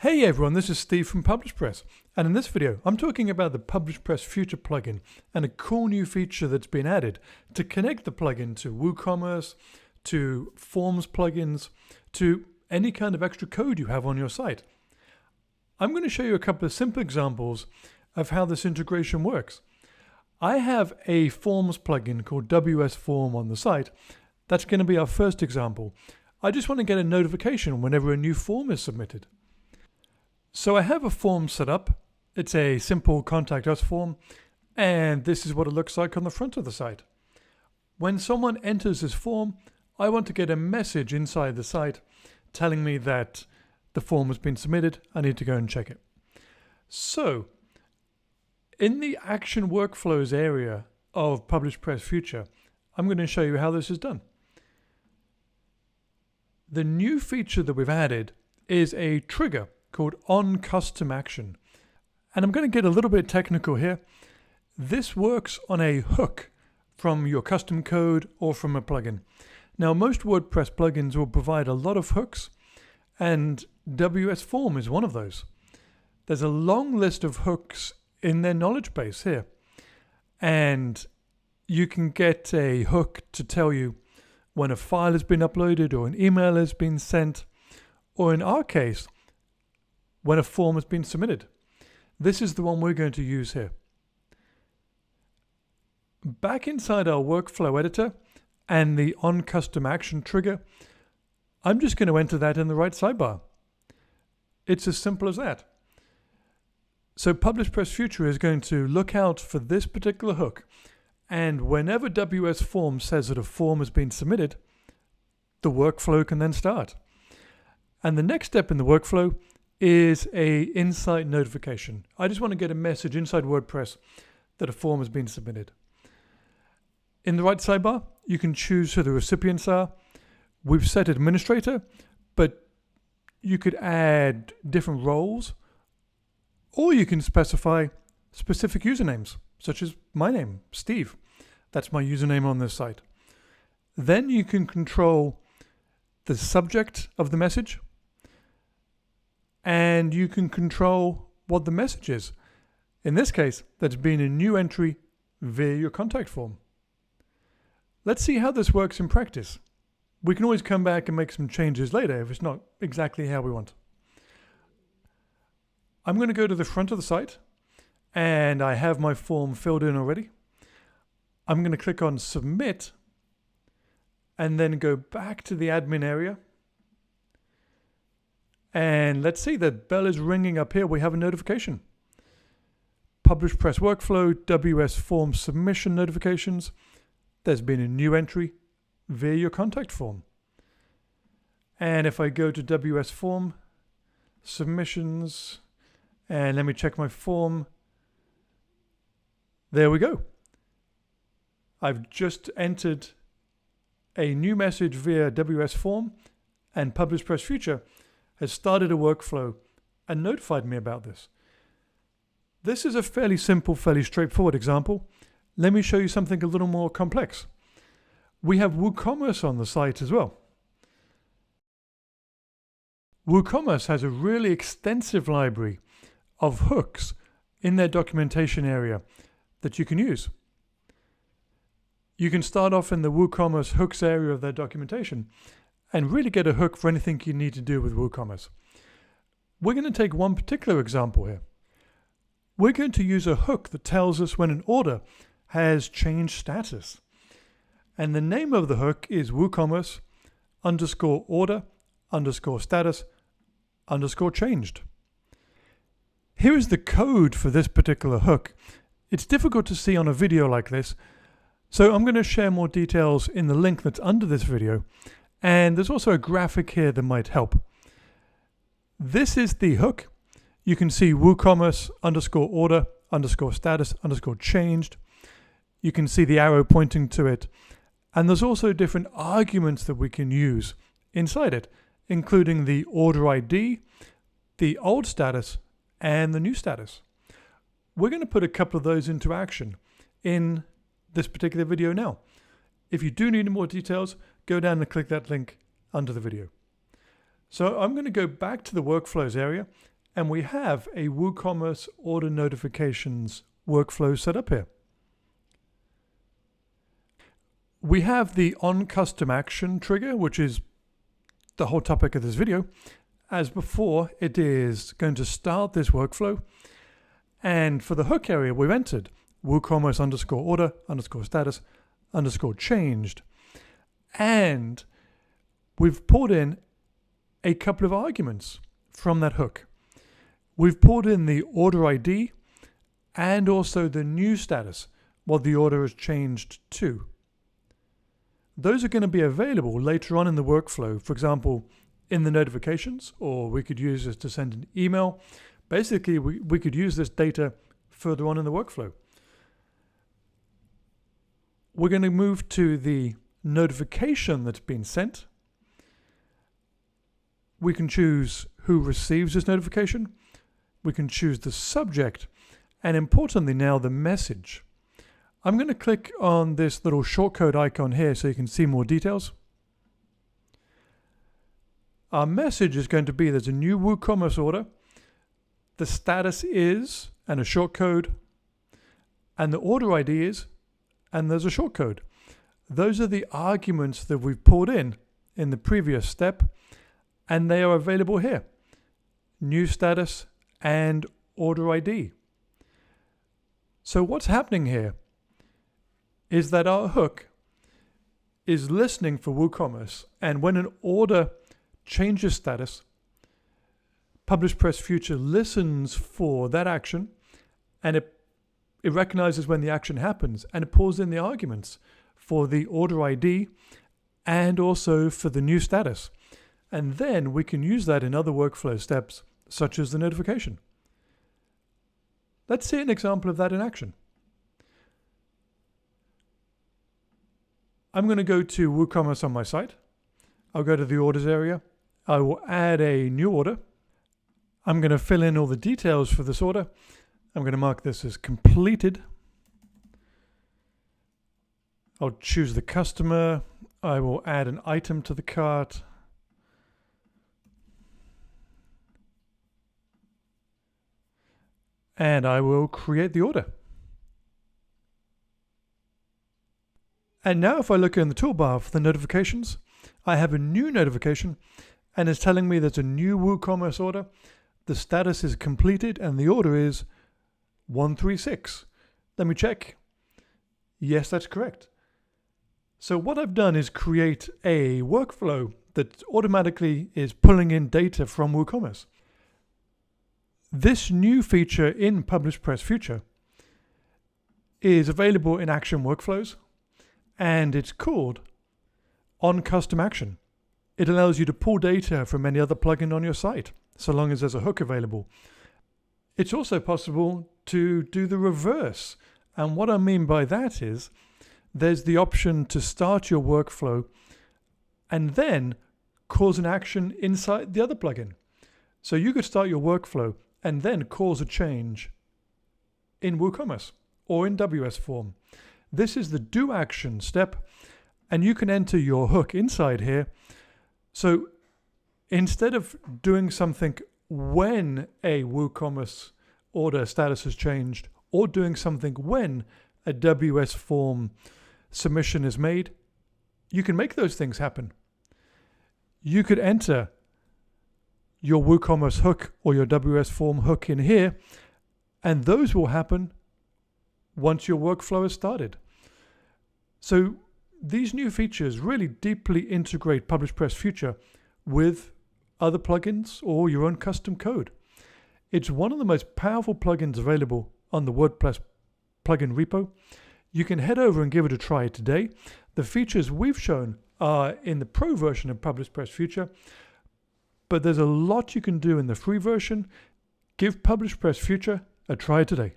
Hey everyone, this is Steve from PublishPress, and in this video I'm talking about the PublishPress Future plugin and a cool new feature that's been added to connect the plugin to WooCommerce, to Forms plugins, to any kind of extra code you have on your site. I'm going to show you a couple of simple examples of how this integration works. I have a Forms plugin called WS Form on the site. That's going to be our first example. I just want to get a notification whenever a new form is submitted. So I have a form set up. It's a simple contact us form, and this is what it looks like on the front of the site. When someone enters this form, I want to get a message inside the site telling me that the form has been submitted. I need to go and check it. So in the action workflows area of PublishPress Future, I'm going to show you how this is done. The new feature that we've added is a trigger called onCustomAction. And I'm going to get a little bit technical here. This works on a hook from your custom code or from a plugin. Now, most WordPress plugins will provide a lot of hooks, and WS Form is one of those. There's a long list of hooks in their knowledge base here. And you can get a hook to tell you when a file has been uploaded or an email has been sent, or in our case, when a form has been submitted. This is the one we're going to use here. Back inside our workflow editor and the onCustomAction trigger, I'm just going to enter that in the right sidebar. It's as simple as that. So PublishPress Future is going to look out for this particular hook, and whenever WS Form says that a form has been submitted, the workflow can then start. And the next step in the workflow is a insight notification. I just want to get a message inside WordPress that a form has been submitted. In the right sidebar, you can choose who the recipients are. We've set administrator, but you could add different roles, or you can specify specific usernames, such as my name, Steve. That's my username on this site. Then you can control the subject of the message, and you can control what the message is. In this case, that's been a new entry via your contact form. Let's see how this works in practice. We can always come back and make some changes later if it's not exactly how we want. I'm going to go to the front of the site, and I have my form filled in already. I'm going to click on Submit, and then go back to the admin area. And let's see, the bell is ringing up here. We have a notification. PublishPress Workflow, WS Form Submission Notifications. There's been a new entry via your contact form. And if I go to WS Form, Submissions, and let me check my form. There we go. I've just entered a new message via WS Form, and PublishPress Future has started a workflow and notified me about this. This is a fairly simple, fairly straightforward example. Let me show you something a little more complex. We have WooCommerce on the site as well. WooCommerce has a really extensive library of hooks in their documentation area that you can use. You can start off in the WooCommerce hooks area of their documentation and really get a hook for anything you need to do with WooCommerce. We're going to take one particular example here. We're going to use a hook that tells us when an order has changed status. And the name of the hook is WooCommerce _order_status_changed. Here is the code for this particular hook. It's difficult to see on a video like this, so I'm going to share more details in the link that's under this video. And there's also a graphic here that might help. This is the hook. You can see WooCommerce _order_status_changed. You can see the arrow pointing to it. And there's also different arguments that we can use inside it, including the order ID, the old status, and the new status. We're going to put a couple of those into action in this particular video now. If you do need more details, go down and click that link under the video. So I'm going to go back to the workflows area, and we have a WooCommerce order notifications workflow set up here. We have the on custom action trigger, which is the whole topic of this video. As before, it is going to start this workflow. And for the hook area, we've entered WooCommerce underscore order underscore status underscore changed. And we've poured in a couple of arguments from that hook. We've poured in the order ID and also the new status, what the order has changed to. Those are going to be available later on in the workflow, for example, in the notifications, or we could use this to send an email. Basically, we could use this data further on in the workflow. We're going to move to the notification that's been sent. We can choose who receives this notification. We can choose the subject, and importantly now, the message. I'm going to click on this little shortcode icon here so you can see more details. Our message is going to be there's a new WooCommerce order. The status is, and a shortcode, and the order ID is, and there's a shortcode. Those are the arguments that we've poured in the previous step, and they are available here. New status and order ID. So what's happening here is that our hook is listening for WooCommerce, and when an order changes status, PublishPress Future listens for that action, and it recognizes when the action happens, and it pulls in the arguments for the order ID and also for the new status. And then we can use that in other workflow steps, such as the notification. Let's see an example of that in action. I'm going to go to WooCommerce on my site. I'll go to the orders area. I will add a new order. I'm going to fill in all the details for this order. I'm going to mark this as completed. I'll choose the customer. I will add an item to the cart. And I will create the order. And now if I look in the toolbar for the notifications, I have a new notification and it's telling me there's a new WooCommerce order. The status is completed and the order is 136. Let me check. Yes, that's correct. So what I've done is create a workflow that automatically is pulling in data from WooCommerce. This new feature in PublishPress Future is available in Action Workflows, and it's called On Custom Action. It allows you to pull data from any other plugin on your site, so long as there's a hook available. It's also possible to do the reverse. And what I mean by that is there's the option to start your workflow and then cause an action inside the other plugin. So you could start your workflow and then cause a change in WooCommerce or in WS form. This is the do action step, and you can enter your hook inside here. So instead of doing something when a WooCommerce order status has changed or doing something when a WS form submission is made, you can make those things happen. You could enter your WooCommerce hook or your WS form hook in here, and those will happen once your workflow is started. So these new features really deeply integrate PublishPress Future with other plugins or your own custom code. It's one of the most powerful plugins available on the WordPress plugin repo. You can head over and give it a try today. The features we've shown are in the pro version of PublishPress Future, but there's a lot you can do in the free version. Give PublishPress Future a try today.